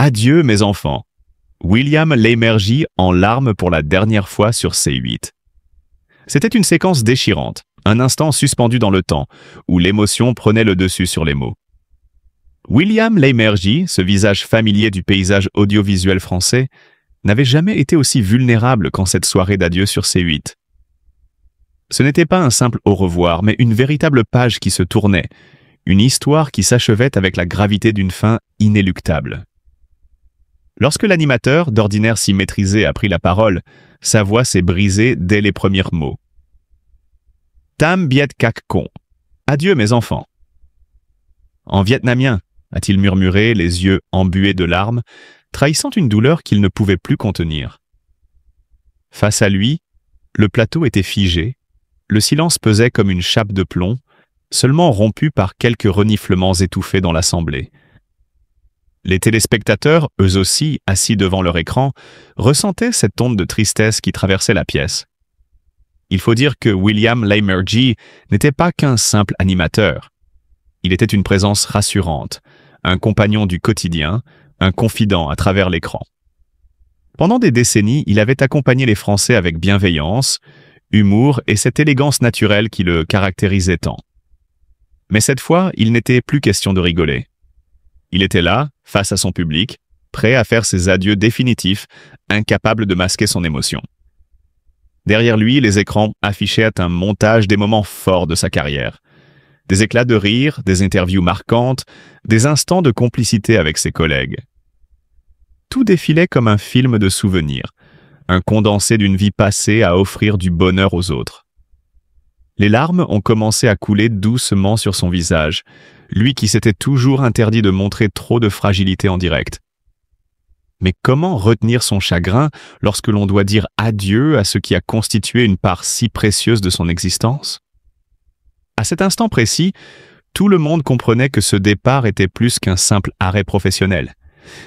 Adieu mes enfants. William Lémergie en larmes pour la dernière fois sur C8. C'était une séquence déchirante, un instant suspendu dans le temps, où l'émotion prenait le dessus sur les mots. William Lémergie, ce visage familier du paysage audiovisuel français, n'avait jamais été aussi vulnérable qu'en cette soirée d'adieu sur C8. Ce n'était pas un simple au revoir, mais une véritable page qui se tournait, une histoire qui s'achevait avec la gravité d'une fin inéluctable. Lorsque l'animateur, d'ordinaire si maîtrisé, a pris la parole, sa voix s'est brisée dès les premiers mots. Tam Biet Kak Kon. Adieu mes enfants. En vietnamien, a-t-il murmuré, les yeux embués de larmes, trahissant une douleur qu'il ne pouvait plus contenir. Face à lui, le plateau était figé, le silence pesait comme une chape de plomb, seulement rompu par quelques reniflements étouffés dans l'assemblée. Les téléspectateurs, eux aussi, assis devant leur écran, ressentaient cette onde de tristesse qui traversait la pièce. Il faut dire que William Lémergie n'était pas qu'un simple animateur. Il était une présence rassurante, un compagnon du quotidien, un confident à travers l'écran. Pendant des décennies, il avait accompagné les Français avec bienveillance, humour et cette élégance naturelle qui le caractérisait tant. Mais cette fois, il n'était plus question de rigoler. Il était là, face à son public, prêt à faire ses adieux définitifs, incapable de masquer son émotion. Derrière lui, les écrans affichaient un montage des moments forts de sa carrière. Des éclats de rire, des interviews marquantes, des instants de complicité avec ses collègues. Tout défilait comme un film de souvenirs, un condensé d'une vie passée à offrir du bonheur aux autres. Les larmes ont commencé à couler doucement sur son visage, lui qui s'était toujours interdit de montrer trop de fragilité en direct. Mais comment retenir son chagrin lorsque l'on doit dire adieu à ce qui a constitué une part si précieuse de son existence? À cet instant précis, tout le monde comprenait que ce départ était plus qu'un simple arrêt professionnel.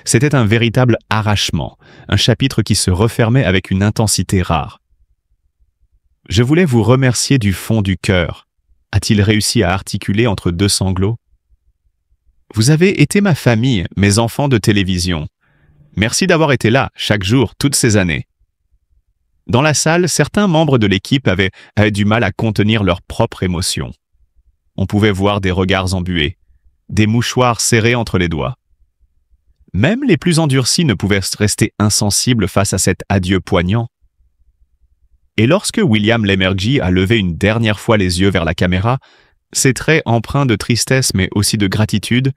C'était un véritable arrachement, un chapitre qui se refermait avec une intensité rare. « Je voulais vous remercier du fond du cœur », a-t-il réussi à articuler entre deux sanglots. « Vous avez été ma famille, mes enfants de télévision. Merci d'avoir été là, chaque jour, toutes ces années. » Dans la salle, certains membres de l'équipe avaient du mal à contenir leurs propres émotions. On pouvait voir des regards embués, des mouchoirs serrés entre les doigts. Même les plus endurcis ne pouvaient rester insensibles face à cet adieu poignant. Et lorsque William Lémergie a levé une dernière fois les yeux vers la caméra, ses traits empreints de tristesse mais aussi de gratitude,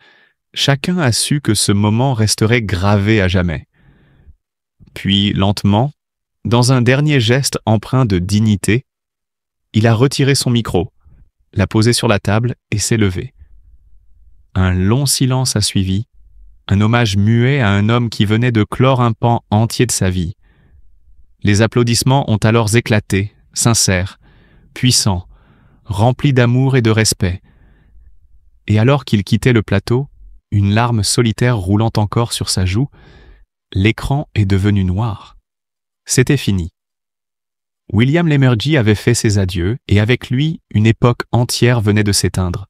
chacun a su que ce moment resterait gravé à jamais. Puis, lentement, dans un dernier geste empreint de dignité, il a retiré son micro, l'a posé sur la table et s'est levé. Un long silence a suivi, un hommage muet à un homme qui venait de clore un pan entier de sa vie. Les applaudissements ont alors éclaté, sincères, puissants, remplis d'amour et de respect. Et alors qu'il quittait le plateau, une larme solitaire roulant encore sur sa joue, l'écran est devenu noir. C'était fini. William Lémergie avait fait ses adieux et avec lui, une époque entière venait de s'éteindre.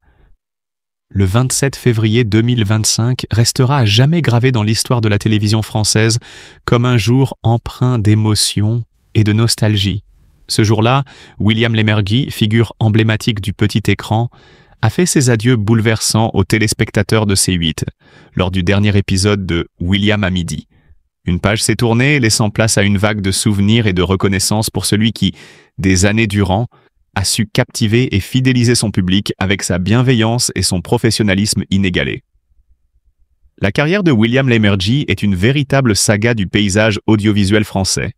Le 27 février 2025 restera à jamais gravé dans l'histoire de la télévision française comme un jour empreint d'émotion et de nostalgie. Ce jour-là, William Lémergie, figure emblématique du petit écran, a fait ses adieux bouleversants aux téléspectateurs de C8 lors du dernier épisode de William à midi. Une page s'est tournée, laissant place à une vague de souvenirs et de reconnaissance pour celui qui, des années durant, a su captiver et fidéliser son public avec sa bienveillance et son professionnalisme inégalé. La carrière de William Lémergie est une véritable saga du paysage audiovisuel français.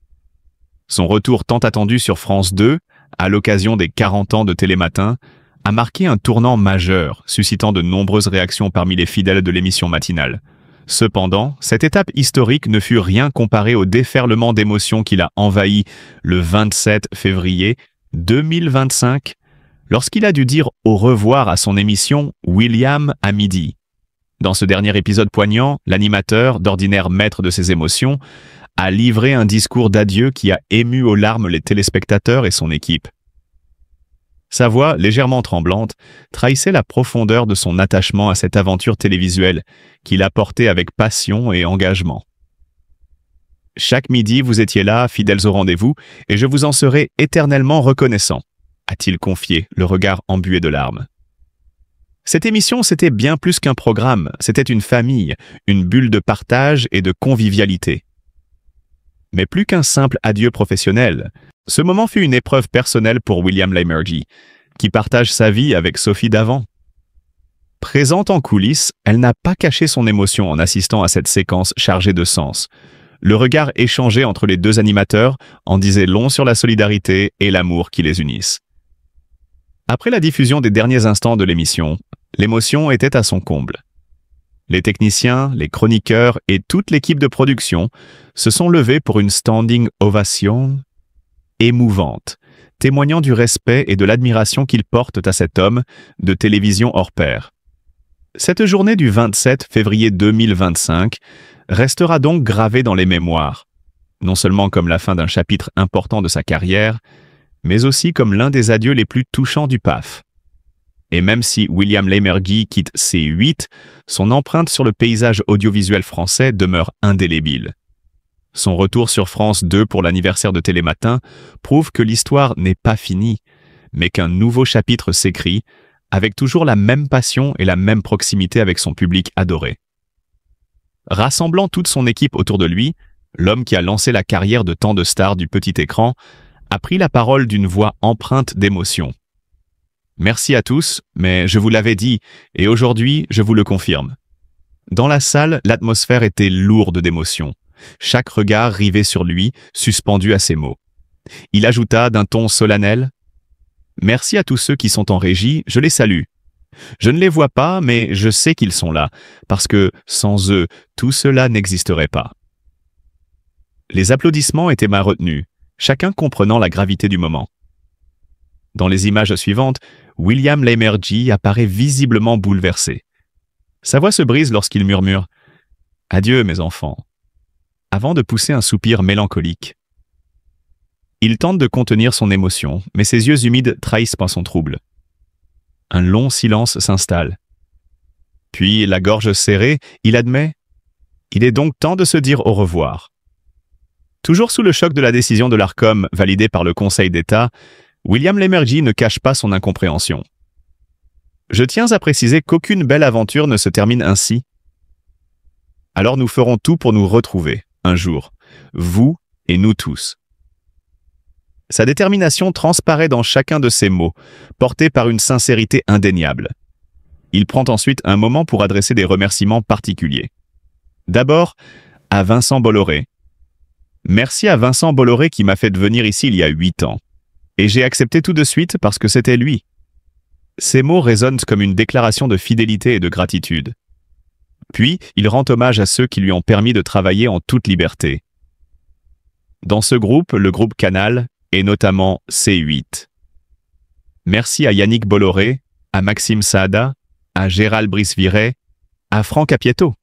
Son retour tant attendu sur France 2, à l'occasion des 40 ans de Télématin, a marqué un tournant majeur, suscitant de nombreuses réactions parmi les fidèles de l'émission matinale. Cependant, cette étape historique ne fut rien comparée au déferlement d'émotions qui l'a envahi le 27 février 2025, lorsqu'il a dû dire au revoir à son émission William à midi. Dans ce dernier épisode poignant, l'animateur, d'ordinaire maître de ses émotions, a livré un discours d'adieu qui a ému aux larmes les téléspectateurs et son équipe. Sa voix, légèrement tremblante, trahissait la profondeur de son attachement à cette aventure télévisuelle qu'il apportait avec passion et engagement. Chaque midi, vous étiez là, fidèles au rendez-vous, et je vous en serai éternellement reconnaissant, a-t-il confié, le regard embué de larmes. Cette émission, c'était bien plus qu'un programme, c'était une famille, une bulle de partage et de convivialité. Mais plus qu'un simple adieu professionnel, ce moment fut une épreuve personnelle pour William Lémergie, qui partage sa vie avec Sophie Davant. Présente en coulisses, elle n'a pas caché son émotion en assistant à cette séquence chargée de sens. Le regard échangé entre les deux animateurs en disait long sur la solidarité et l'amour qui les unissent. Après la diffusion des derniers instants de l'émission, l'émotion était à son comble. Les techniciens, les chroniqueurs et toute l'équipe de production se sont levés pour une standing ovation émouvante, témoignant du respect et de l'admiration qu'ils portent à cet homme de télévision hors pair. Cette journée du 27 février 2025 restera donc gravée dans les mémoires, non seulement comme la fin d'un chapitre important de sa carrière, mais aussi comme l'un des adieux les plus touchants du PAF. Et même si William Lémergie quitte C8, son empreinte sur le paysage audiovisuel français demeure indélébile. Son retour sur France 2 pour l'anniversaire de Télématin prouve que l'histoire n'est pas finie, mais qu'un nouveau chapitre s'écrit, avec toujours la même passion et la même proximité avec son public adoré. Rassemblant toute son équipe autour de lui, l'homme qui a lancé la carrière de tant de stars du petit écran a pris la parole d'une voix empreinte d'émotion. Merci à tous, mais je vous l'avais dit, et aujourd'hui, je vous le confirme. Dans la salle, l'atmosphère était lourde d'émotion. Chaque regard rivait sur lui, suspendu à ses mots. Il ajouta d'un ton solennel « Merci à tous ceux qui sont en régie, je les salue. Je ne les vois pas, mais je sais qu'ils sont là, parce que sans eux, tout cela n'existerait pas. » Les applaudissements étaient mal retenus, chacun comprenant la gravité du moment. Dans les images suivantes, William Lémergie apparaît visiblement bouleversé. Sa voix se brise lorsqu'il murmure « Adieu, mes enfants », avant de pousser un soupir mélancolique. Il tente de contenir son émotion, mais ses yeux humides trahissent pas son trouble. Un long silence s'installe. Puis, la gorge serrée, il admet « Il est donc temps de se dire au revoir ». Toujours sous le choc de la décision de l'Arcom validée par le Conseil d'État, William Lémergie ne cache pas son incompréhension. Je tiens à préciser qu'aucune belle aventure ne se termine ainsi. Alors nous ferons tout pour nous retrouver, un jour, vous et nous tous. Sa détermination transparaît dans chacun de ses mots, portés par une sincérité indéniable. Il prend ensuite un moment pour adresser des remerciements particuliers. D'abord, à Vincent Bolloré. Merci à Vincent Bolloré qui m'a fait venir ici il y a 8 ans. Et j'ai accepté tout de suite parce que c'était lui. Ces mots résonnent comme une déclaration de fidélité et de gratitude. Puis, il rend hommage à ceux qui lui ont permis de travailler en toute liberté. Dans ce groupe, le groupe Canal, et notamment C8. Merci à Yannick Bolloré, à Maxime Saada, à Gérald Brice-Viret, à Franck Apieto.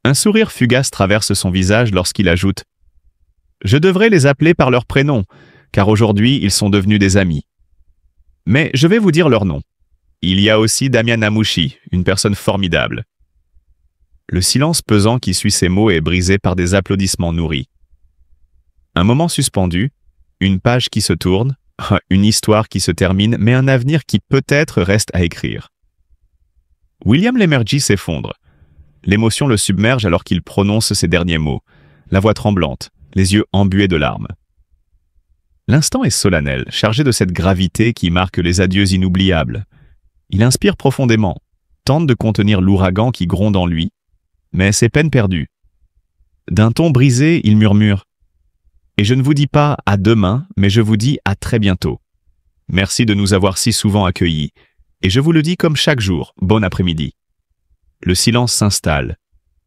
Un sourire fugace traverse son visage lorsqu'il ajoute « Je devrais les appeler par leur prénom, car aujourd'hui, ils sont devenus des amis. Mais je vais vous dire leur nom. Il y a aussi Damian Amouchi, une personne formidable. » Le silence pesant qui suit ces mots est brisé par des applaudissements nourris. Un moment suspendu, une page qui se tourne, une histoire qui se termine, mais un avenir qui peut-être reste à écrire. William Lémergie s'effondre. L'émotion le submerge alors qu'il prononce ces derniers mots, la voix tremblante, les yeux embués de larmes. L'instant est solennel, chargé de cette gravité qui marque les adieux inoubliables. Il inspire profondément, tente de contenir l'ouragan qui gronde en lui, mais c'est peine perdue. D'un ton brisé, il murmure « Et je ne vous dis pas à demain, mais je vous dis à très bientôt. Merci de nous avoir si souvent accueillis, et je vous le dis comme chaque jour, bon après-midi. » Le silence s'installe,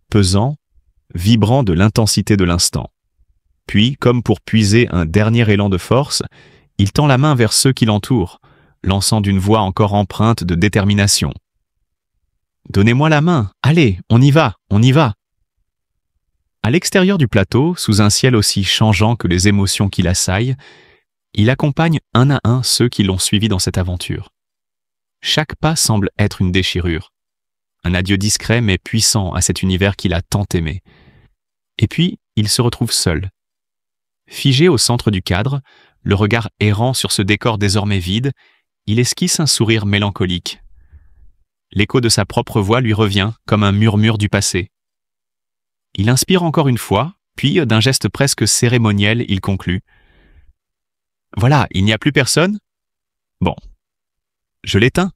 pesant, vibrant de l'intensité de l'instant. Puis, comme pour puiser un dernier élan de force, il tend la main vers ceux qui l'entourent, lançant d'une voix encore empreinte de détermination. « Donnez-moi la main, allez, on y va, on y va !» À l'extérieur du plateau, sous un ciel aussi changeant que les émotions qui l'assaillent, Il accompagne un à un ceux qui l'ont suivi dans cette aventure. Chaque pas semble être une déchirure. Un adieu discret mais puissant à cet univers qu'il a tant aimé. Et puis, il se retrouve seul. Figé au centre du cadre, le regard errant sur ce décor désormais vide, il esquisse un sourire mélancolique. L'écho de sa propre voix lui revient comme un murmure du passé. Il inspire encore une fois, puis d'un geste presque cérémoniel, il conclut. « Voilà, il n'y a plus personne ? Bon, je l'éteins. »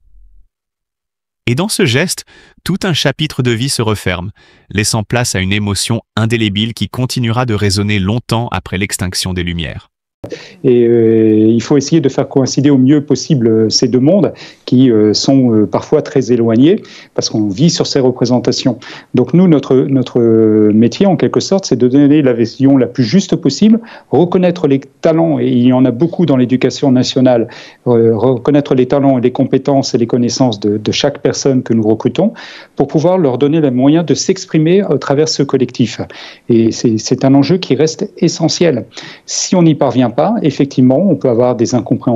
Et dans ce geste, tout un chapitre de vie se referme, laissant place à une émotion indélébile qui continuera de résonner longtemps après l'extinction des Lumières. Et il faut essayer de faire coïncider au mieux possible ces deux mondes qui sont parfois très éloignés parce qu'on vit sur ces représentations. Donc nous, notre métier en quelque sorte, c'est de donner la vision la plus juste possible, reconnaître les talents, et il y en a beaucoup dans l'éducation nationale, reconnaître les talents et les compétences et les connaissances de chaque personne que nous recrutons pour pouvoir leur donner les moyens de s'exprimer à travers ce collectif. Et c'est un enjeu qui reste essentiel. Si on n'y parvient pas, effectivement, on peut avoir des incompréhensions.